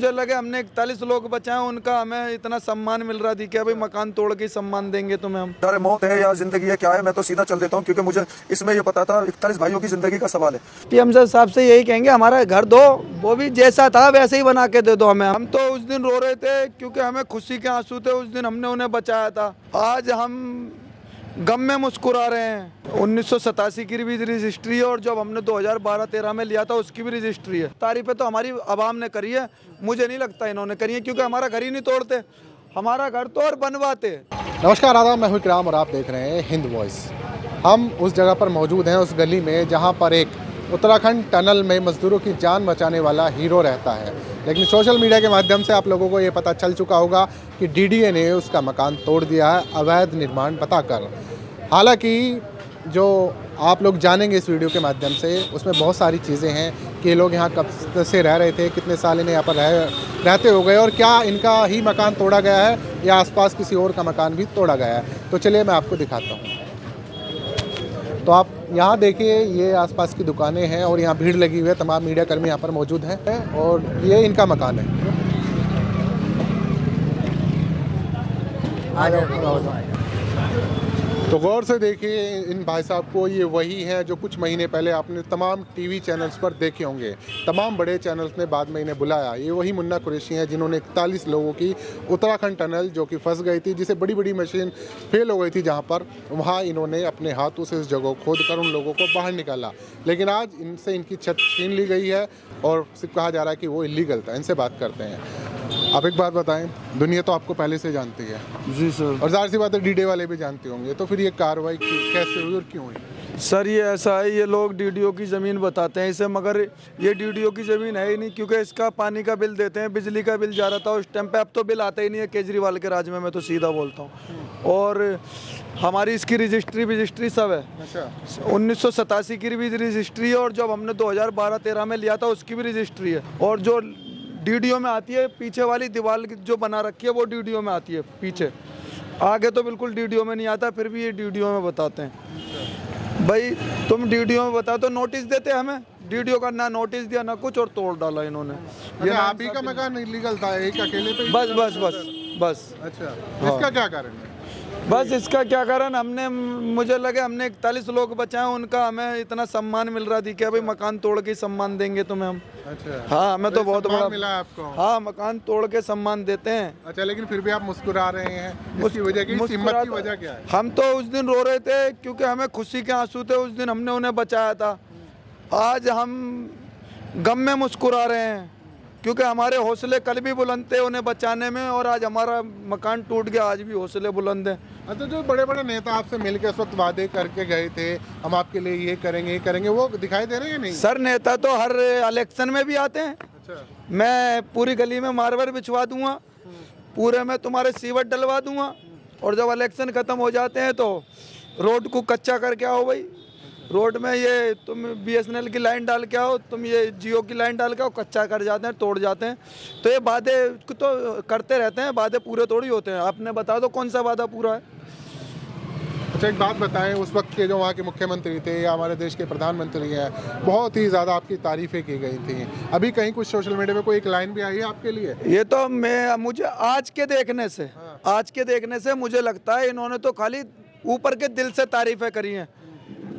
मुझे लगे हमने 41 लोग बचाए, उनका हमें इतना सम्मान मिल रहा थी क्या भाई मकान तोड़ के सम्मान देंगे तुम्हें हम। अरे मौत है या जिंदगी है क्या है, मैं तो सीधा चल देता हूँ क्योंकि मुझे इसमें ये पता था 41 भाइयों की जिंदगी का सवाल है। पीएम साहब से यही कहेंगे हमारा घर दो, वो भी जैसा था वैसे ही बना के दे दो हमें। हम तो उस दिन रो रहे थे क्योंकि हमें खुशी के आंसू थे, उस दिन हमने उन्हें बचाया था। आज हम गम में मुस्कुरा रहे हैं। 1987 की भी रजिस्ट्री है और जब हमने 2012-13 में लिया था उसकी भी रजिस्ट्री है। तारीफें तो हमारी आवाम ने करी है, मुझे नहीं लगता इन्होंने करी है, क्योंकि हमारा घर ही नहीं तोड़ते, हमारा घर तो और बनवाते। नमस्कार आदाब, मैं हूं इकराम और आप देख रहे हैं हिंद वॉइस। हम उस जगह पर मौजूद हैं, उस गली में जहां पर एक उत्तराखंड टनल में मजदूरों की जान बचाने वाला हीरो रहता है। लेकिन सोशल मीडिया के माध्यम से आप लोगों को ये पता चल चुका होगा कि डीडीए ने उसका मकान तोड़ दिया है अवैध निर्माण बताकर। हालांकि जो आप लोग जानेंगे इस वीडियो के माध्यम से, उसमें बहुत सारी चीज़ें हैं कि ये लोग यहाँ कब से रह रहे थे, कितने साल इन्हें यहाँ पर रहते हो गए और क्या इनका ही मकान तोड़ा गया है या आसपास किसी और का मकान भी तोड़ा गया है। तो चलिए मैं आपको दिखाता हूँ। तो आप यहाँ देखिए, ये आसपास की दुकानें हैं और यहाँ भीड़ लगी हुई है, तमाम मीडिया कर्मी यहाँ पर मौजूद हैं और ये इनका मकान है। तो गौर से देखिए इन भाई साहब को, ये वही हैं जो कुछ महीने पहले आपने तमाम टीवी चैनल्स पर देखे होंगे। तमाम बड़े चैनल्स ने बाद में इन्हें बुलाया। ये वही मुन्ना कुरैशी हैं जिन्होंने 41 लोगों की उत्तराखंड टनल जो कि फंस गई थी, जिसे बड़ी बड़ी मशीन फेल हो गई थी जहाँ पर, वहाँ इन्होंने अपने हाथों से उस जगह को खोद कर उन लोगों को बाहर निकाला। लेकिन आज इनसे इनकी छत छीन ली गई है और सिर्फ कहा जा रहा है कि वो इलीगल था। इनसे बात करते हैं। आप एक बात बताएं, दुनिया तो आपको पहले से जानती है। जी सर। और जाहिर सी बात है डीडीए वाले भी जानते होंगे, तो फिर ये कार्रवाई कैसे हुई और क्यों हुई? सर ये ऐसा है, ये लोग डीडीओ की ज़मीन बताते हैं इसे, मगर ये डीडीओ की ज़मीन है ही नहीं, क्योंकि इसका पानी का बिल देते हैं, बिजली का बिल जा रहा था उस टाइम पे, अब तो बिल आता ही नहीं है केजरीवाल के राज में, मैं तो सीधा बोलता हूँ। और हमारी इसकी रजिस्ट्री सब है। अच्छा। 1987 की भी रजिस्ट्री है और जब हमने 2012-13 में लिया था उसकी भी रजिस्ट्री है। और जो डीडीओ में आती है, पीछे वाली दीवार जो बना रखी है वो डीडीओ में आती है, पीछे आगे तो बिल्कुल डीडीओ में नहीं आता, फिर भी ये डीडीओ में बताते हैं। भाई तुम डीडीओ में बता तो नोटिस देते हमें, डीडीओ का ना नोटिस दिया ना कुछ, और तोड़ डाला इन्होंने। ये आप ही का मकान इलीगल था, एक अकेले पे? बस बस बस बस। अच्छा, इसका क्या कारण है? बस इसका क्या कारण, हमने मुझे लगे हमने 41 लोग बचाए, उनका हमें इतना सम्मान मिल रहा थी क्या भाई मकान तोड़ के सम्मान देंगे तुम्हें हम। अच्छा। हाँ, हमें तो बहुत बड़ा मिला आपको। हाँ, मकान तोड़ के सम्मान देते हैं। अच्छा, लेकिन फिर भी आप मुस्कुरा रहे हैं, इसकी वजह की हिम्मत की वजह क्या है? हम तो उस दिन रो रहे थे क्योंकि हमें खुशी के आंसू थे, उस दिन हमने उन्हें बचाया था। आज हम गम में मुस्कुरा रहे हैं क्योंकि हमारे हौसले कल भी बुलंद थे उन्हें बचाने में, और आज हमारा मकान टूट गया, आज भी हौसले बुलंद हैं। अच्छा, जो बड़े बड़े नेता आपसे मिलकर इस वक्त वादे करके गए थे, हम आपके लिए ये करेंगे, वो दिखाई दे रहे हैं नहीं? सर नेता तो हर इलेक्शन में भी आते हैं। अच्छा। मैं पूरी गली में मार्बल बिछवा दूंगा, पूरे में तुम्हारे सीवर डलवा दूंगा, और जब इलेक्शन खत्म हो जाते हैं तो रोड को कच्चा करके आओ भाई। रोड में ये तुम BSNL की लाइन डाल के आओ, तुम ये जियो की लाइन डाल के आओ, कच्चा कर जाते हैं, तोड़ जाते हैं। तो ये वादे तो करते रहते हैं, वादे पूरे थोड़ी होते हैं। आपने बता दो कौन सा वादा पूरा है। अच्छा, एक बात बताएं, उस वक्त के जो वहाँ के मुख्यमंत्री थे या हमारे देश के प्रधानमंत्री हैं, बहुत ही ज़्यादा आपकी तारीफ़ें की गई थी। अभी कहीं कुछ सोशल मीडिया पे कोई एक लाइन भी आई है आपके लिए? ये तो मुझे आज के देखने से मुझे लगता है इन्होंने तो खाली ऊपर के दिल से तारीफ़ें करी हैं,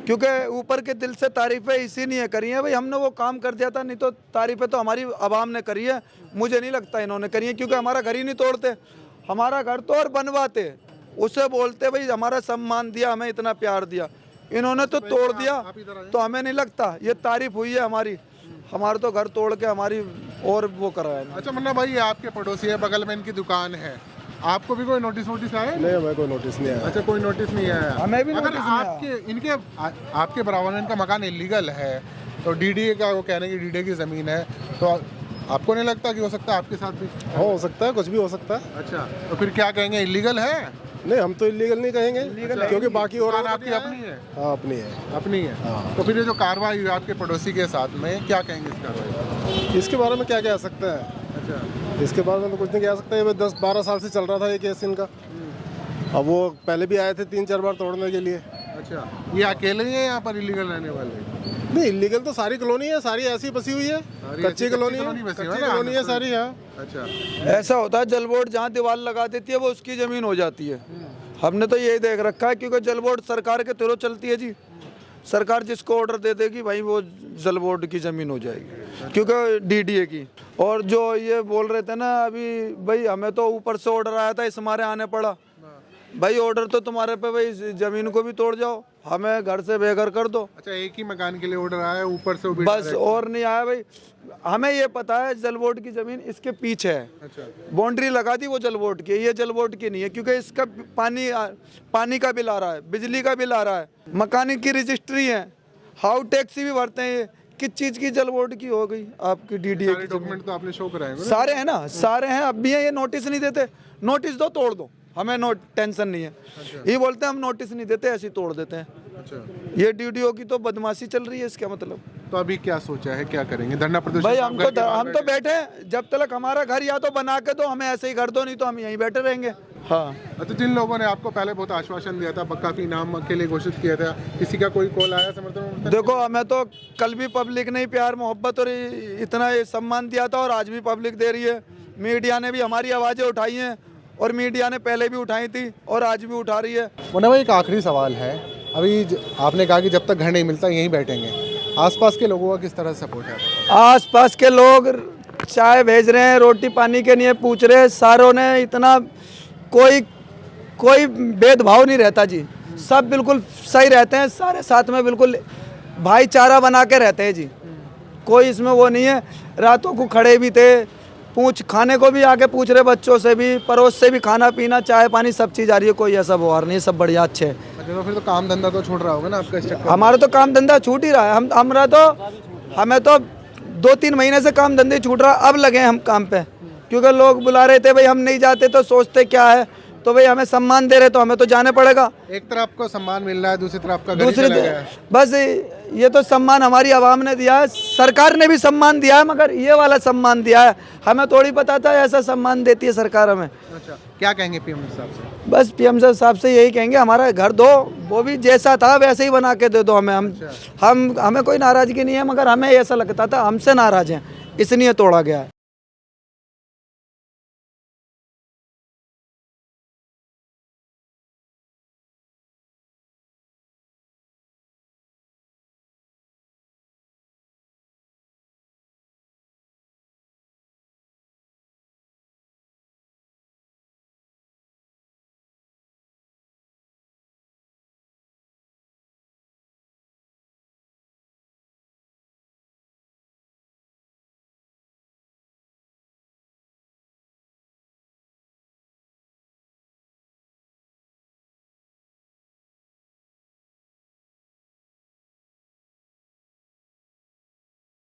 क्योंकि ऊपर के दिल से तारीफ़ें इसीलिए करी हैं भाई हमने वो काम कर दिया था, नहीं तो तारीफ़ें तो हमारी आवाम ने करी है, मुझे नहीं लगता इन्होंने करी है, क्योंकि हमारा घर ही नहीं तोड़ते, हमारा घर तो और बनवाते। उसे बोलते भाई हमारा सम्मान दिया, हमें इतना प्यार दिया, इन्होंने तो तोड़ दिया। तो हमें नहीं लगता ये तारीफ हुई है हमारी, हमारा तो घर तोड़ के हमारी और वो कराया। अच्छा मुन्ना भाई, आपके पड़ोसी है, बगल में इनकी दुकान है, आपको भी कोई नोटिस आया? नहीं, हमें कोई नोटिस नहीं आया। अच्छा, कोई नोटिस नहीं आया। हमें भी अगर आपके बराबर में इनका मकान इलीगल है, तो डीडीए का वो कह रहे हैं कि डीडीए की ज़मीन है, तो आपको नहीं लगता कि हो सकता है आपके साथ भी? हो सकता है, कुछ भी हो सकता है। अच्छा, तो फिर क्या कहेंगे, इलीगल है? नहीं, हम तो इलीगल नहीं कहेंगे। अच्छा, क्योंकि बाकी और आपकी अपनी है? हाँ, अपनी है। अपनी है। हाँ। तो फिर ये जो कार्रवाई हुई आपके पड़ोसी के साथ में, क्या कहेंगे इस कार्रवाई? इसके बारे में क्या कह सकते हैं? अच्छा, इसके बारे में तो कुछ नहीं कह सकते। ये 10-12 साल से चल रहा था ये केस इनका। अब वो पहले भी आए थे 3-4 बार तोड़ने के लिए। अच्छा, ये अकेले ही है यहाँ पर इलीगल रहने वाले? नहीं, इलीगल तो सारी कॉलोनी है, सारी ऐसी बसी हुई है। कच्ची कॉलोनी है सारी। हाँ अच्छा, ऐसा होता है जल बोर्ड जहाँ दीवार लगा देती है वो उसकी ज़मीन हो जाती है। हमने तो यही देख रखा है क्योंकि जल बोर्ड सरकार के थ्रू चलती है जी। सरकार जिसको ऑर्डर दे देगी भाई वो जल बोर्ड की ज़मीन हो जाएगी क्योंकि डीडीए की। और जो ये बोल रहे थे ना अभी भाई हमें तो ऊपर से ऑर्डर आया था इस हमारे आने पड़ा। भाई ऑर्डर तो तुम्हारे पे भाई ज़मीन को भी तोड़ जाओ, हमें घर से बेघर कर दो। अच्छा, एक ही मकान के लिए ऑर्डर आया है, ऊपर से वो भी बस और नहीं आया भाई। हमें ये पता है जल बोर्ड की ज़मीन इसके पीछे है। अच्छा, बाउंड्री लगा दी वो जल बोर्ड की, ये जल बोर्ड की नहीं है क्योंकि इसका पानी का बिल आ रहा है, बिजली का बिल आ रहा है, मकानी की रजिस्ट्री है, हाउस टैक्स भी भरते हैं। ये किस चीज़ की जल बोर्ड की हो गई आपकी डीडीए की? डॉक्यूमेंट तो आपने शो कराए होंगे ना? सारे हैं ना, सारे हैं। अब भी हैं, ये नोटिस नहीं देते। नोटिस दो तोड़ दो, हमें टेंशन नहीं है। ये बोलते हैं हम नोटिस नहीं देते, ऐसे ही तोड़ देते हैं। अच्छा, ये डीडीओ की तो बदमाशी चल रही है, इसका मतलब। तो अभी क्या सोचा है, क्या करेंगे? धरना प्रदर्शन? भाई आप घर के बाहर हम तो बैठे हैं, जब तक हमारा घर या तो बना के दो हमें, ऐसे ही घर दो, नहीं तो हम यहीं बैठे रहेंगे। हाँ, तो जिन लोगों ने आपको पहले बहुत आश्वासन दिया था, काफी इनाम के लिए घोषित किया था, किसी का कोई कॉल आया समर्थन? देखो हमें तो कल भी पब्लिक ने प्यार मोहब्बत और इतना सम्मान दिया था और आज भी पब्लिक दे रही है। मीडिया ने भी हमारी आवाज़ें उठाई हैं और मीडिया ने पहले भी उठाई थी और आज भी उठा रही है। मुन्ना भाई, एक आखिरी सवाल है। अभी आपने कहा कि जब तक घर नहीं मिलता यहीं बैठेंगे, आसपास के लोगों का किस तरह सपोर्ट है? आसपास के लोग चाय भेज रहे हैं, रोटी पानी के लिए पूछ रहे हैं। सारों ने इतना कोई भेदभाव नहीं रहता जी, सब बिल्कुल सही रहते हैं, सारे साथ में बिल्कुल भाईचारा बना के रहते हैं जी। कोई इसमें वो नहीं है। रातों को खड़े भी थे, खाने को भी आके पूछ रहे, बच्चों से भी, पड़ोस से भी, खाना पीना चाय पानी सब चीज़ आ रही है। कोई ऐसा व्यवहार नहीं है, सब बढ़िया अच्छे है। अच्छा, तो फिर तो काम धंधा तो छूट रहा होगा ना आपका इस चक्कर? हमारा तो काम धंधा छूट ही रहा है। हमें तो 2-3 महीने से काम धंधे छूट रहा, अब लगे हम काम पे क्योंकि लोग बुला रहे थे। भाई हम नहीं जाते तो सोचते क्या है, तो भाई हमें सम्मान दे रहे तो हमें तो जाने पड़ेगा। एक तरफ को सम्मान मिल रहा है, दूसरी तरफ का घर ही चला गया है। बस ये तो सम्मान हमारी आवाम ने दिया है, सरकार ने भी सम्मान दिया है, मगर ये वाला सम्मान दिया है। हमें थोड़ी पता था ऐसा सम्मान देती है सरकार हमें। अच्छा, क्या कहेंगे पीएम साहब से? बस पीएम साहब से यही कहेंगे हमारा घर दो, वो भी जैसा था वैसे ही बना के दे दो हमें। हमें कोई नाराज़गी नहीं है, मगर हमें ऐसा लगता था हमसे नाराज़ हैं इसलिए तोड़ा गया है।